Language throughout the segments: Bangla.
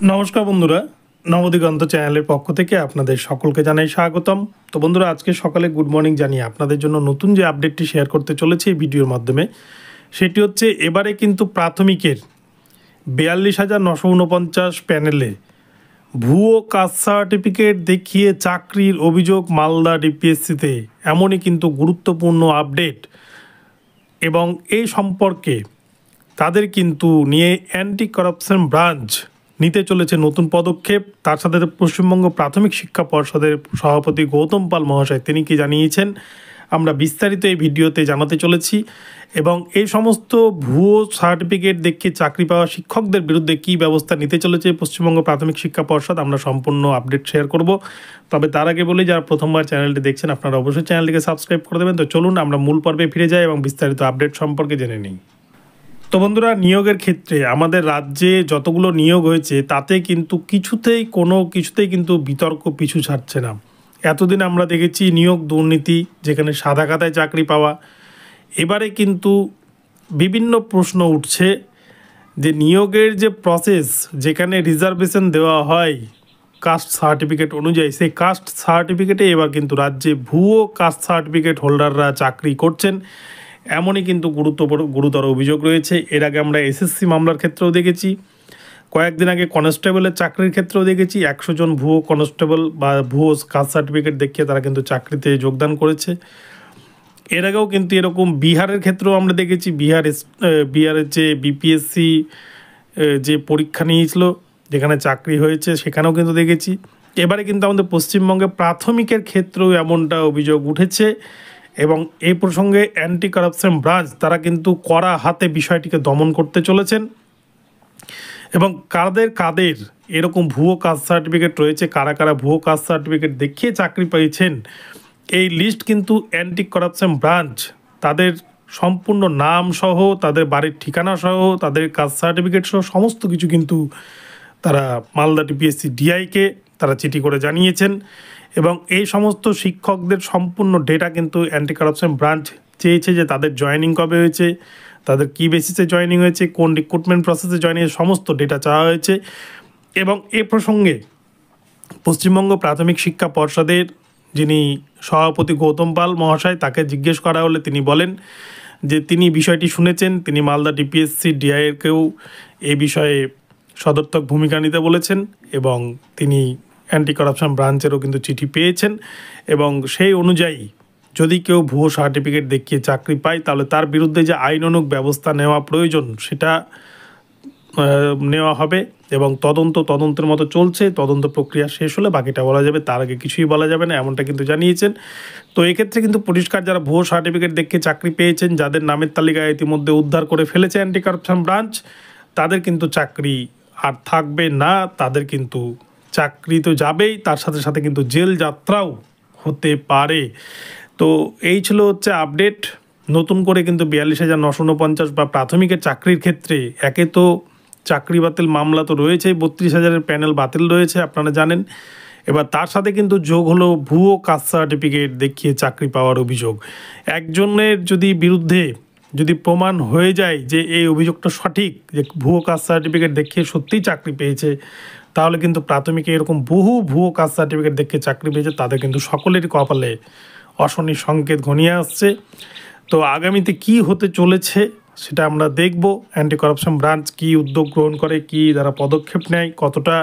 নমস্কার বন্ধুরা, নবদিগন্ত চ্যানেলের পক্ষ থেকে আপনাদের সকলকে জানাই স্বাগতম। তো বন্ধুরা, আজকে সকালে গুড মর্নিং জানিয়ে আপনাদের জন্য নতুন যে আপডেটটি শেয়ার করতে চলেছি এই ভিডিওর মাধ্যমে, সেটি হচ্ছে এবারে কিন্তু প্রাথমিকের 42,949 প্যানেলে ভুয়ো কাস্ট সার্টিফিকেট দেখিয়ে চাকরির অভিযোগ মালদা ডিপিএসসিতে। এমনই কিন্তু গুরুত্বপূর্ণ আপডেট এবং এই সম্পর্কে তাদের কিন্তু নিয়ে অ্যান্টি করাপশন ব্রাঞ্চ নিতে চলেছে নতুন পদক্ষেপ। তার সাথে পশ্চিমবঙ্গ প্রাথমিক শিক্ষা পর্ষদের সভাপতি গৌতম পাল মহাশয় তিনি কি জানিয়েছেন আমরা বিস্তারিত এই ভিডিওতে জানাতে চলেছি। এবং এই সমস্ত ভুয়ো সার্টিফিকেট দেখিয়ে চাকরি পাওয়া শিক্ষকদের বিরুদ্ধে কী ব্যবস্থা নিতে চলেছে পশ্চিমবঙ্গ প্রাথমিক শিক্ষা পর্ষদ, আমরা সম্পূর্ণ আপডেট শেয়ার করব। তবে তার আগে বলি, যারা প্রথমবার চ্যানেলটি দেখছেন আপনারা অবশ্যই চ্যানেলটিকে সাবস্ক্রাইব করে দেবেন। তো চলুন আমরা মূল পর্বে ফিরে যাই এবং বিস্তারিত আপডেট সম্পর্কে জেনে নিই। তো বন্ধুরা, নিয়োগের ক্ষেত্রে আমাদের রাজ্যে যতগুলো নিয়োগ হয়েছে তাতে কিন্তু কিছুতেই কিন্তু বিতর্ক পিছু ছাড়ছে না। এতদিন আমরা দেখেছি নিয়োগ দুর্নীতি, যেখানে সাদা খাতায় চাকরি পাওয়া। এবারে কিন্তু বিভিন্ন প্রশ্ন উঠছে যে নিয়োগের যে প্রসেস, যেখানে রিজার্ভেশন দেওয়া হয় কাস্ট সার্টিফিকেট অনুযায়ী, সেই কাস্ট সার্টিফিকেটে এবার কিন্তু রাজ্যে ভুয়ো কাস্ট সার্টিফিকেট হোল্ডাররা চাকরি করছেন, এমনই কিন্তু গুরুতর অভিযোগ রয়েছে। এর আগে আমরা এসএসসি মামলার ক্ষেত্রেও দেখেছি, কয়েকদিন আগে কনস্টেবলের চাকরির ক্ষেত্রেও দেখেছি 100 জন ভুয়ো কনস্টেবল বা ভুয়ো কাস্ট সার্টিফিকেট দেখিয়ে তারা কিন্তু চাকরিতে যোগদান করেছে। এর আগেও কিন্তু এরকম বিহারের ক্ষেত্রেও আমরা দেখেছি, বিহারের যে বিপিএসসি যে পরীক্ষা নিয়েছিল, যেখানে চাকরি হয়েছে, সেখানেও কিন্তু দেখেছি। এবারে কিন্তু আমাদের পশ্চিমবঙ্গে প্রাথমিকের ক্ষেত্রেও এমনটা অভিযোগ উঠেছে এবং এই প্রসঙ্গে অ্যান্টি কারাপশন ব্রাঞ্চ তারা কিন্তু কড়া হাতে বিষয়টিকে দমন করতে চলেছেন। এবং কাদের এরকম ভুয়ো কাস্ট সার্টিফিকেট রয়েছে, কারা ভুয়ো কাস্ট সার্টিফিকেট দেখিয়ে চাকরি পেয়েছেন, এই লিস্ট কিন্তু অ্যান্টি কারাপশন ব্রাঞ্চ তাদের সম্পূর্ণ নাম সহ, তাদের বাড়ির ঠিকানা সহ, তাদের কাস্ট সার্টিফিকেট সহ সমস্ত কিছু কিন্তু তারা মালদা ডিপিএসসি ডিআইকে তারা চিঠি করে জানিয়েছেন। এবং এই সমস্ত শিক্ষকদের সম্পূর্ণ ডেটা কিন্তু অ্যান্টি কারাপশন ব্রাঞ্চ চেয়েছে, যে তাদের জয়েনিং কবে হয়েছে, তাদের কী বেসিসে জয়েনিং হয়েছে, কোন রিক্রুটমেন্ট প্রসেসে জয়েনিং হয়েছে, সমস্ত ডেটা চাওয়া হয়েছে। এবং এ প্রসঙ্গে পশ্চিমবঙ্গ প্রাথমিক শিক্ষা পর্ষদের যিনি সভাপতি গৌতম পাল মহাশয়, তাকে জিজ্ঞেস করা হলে তিনি বলেন যে তিনি বিষয়টি শুনেছেন, তিনি মালদা ডিপিএসসি ডিআইকেও এই বিষয়ে সদর্থক ভূমিকা নিতে বলেছেন এবং তিনি অ্যান্টি কারাপশন ব্রাঞ্চেরও কিন্তু চিঠি পেয়েছেন। এবং সেই অনুযায়ী যদি কেউ ভুয়ো সার্টিফিকেট দেখিয়ে চাকরি পায়, তাহলে তার বিরুদ্ধে যে আইনানুগ ব্যবস্থা নেওয়া প্রয়োজন সেটা নেওয়া হবে। এবং তদন্তের মতো চলছে, তদন্ত প্রক্রিয়া শেষ হলে বাকিটা বলা যাবে, তার আগে কিছুই বলা যাবে না, এমনটা কিন্তু জানিয়েছেন। তো এক্ষেত্রে কিন্তু পরিষ্কার, যারা ভুয়ো সার্টিফিকেট দেখিয়ে চাকরি পেয়েছেন, যাদের নামের তালিকায় ইতিমধ্যে উদ্ধার করে ফেলেছে অ্যান্টি কারাপশন ব্রাঞ্চ, তাদের কিন্তু চাকরি আর থাকবে না। তাদের কিন্তু চাকরি তো যাবেই, তার সাথে সাথে কিন্তু জেল যাত্রাও হতে পারে। তো এই ছিল হচ্ছে আপডেট। নতুন করে কিন্তু 42,949 বা প্রাথমিকের চাকরির ক্ষেত্রে একে তো চাকরি বাতিল মামলা তো রয়েছে, 32,000-এর প্যানেল বাতিল রয়েছে আপনারা জানেন। এবার তার সাথে কিন্তু যোগ হলো ভুয়ো কাস্ট সার্টিফিকেট দেখিয়ে চাকরি পাওয়ার অভিযোগ। একজনের বিরুদ্ধে যদি প্রমাণ হয়ে যায় যে এই অভিযোগটা সঠিক, যে ভুয়ো কাস্ট সার্টিফিকেট দেখিয়ে সত্যিই চাকরি পেয়েছে, তাহলে কিন্তু প্রাথমিকে এরকম বহু ভুয়ো কাস্ট সার্টিফিকেট দেখিয়ে চাকরি পেয়েছে, তাদের কিন্তু সকলেরই কপালে অশনি সংকেত ঘনিয়ে আসছে। তো আগামীতে কি হতে চলেছে সেটা আমরা দেখব। অ্যান্টি কারাপশন ব্রাঞ্চ কী উদ্যোগ গ্রহণ করে, কি তারা পদক্ষেপ নেয়, কতটা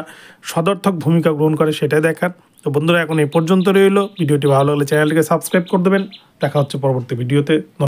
সদর্থক ভূমিকা গ্রহণ করে সেটাই দেখার। তো বন্ধুরা, এখন এই পর্যন্ত রইল। ভিডিওটি ভালো লাগলে চ্যানেলটিকে সাবস্ক্রাইব করে দেবেন। দেখা হচ্ছে পরবর্তী ভিডিওতে।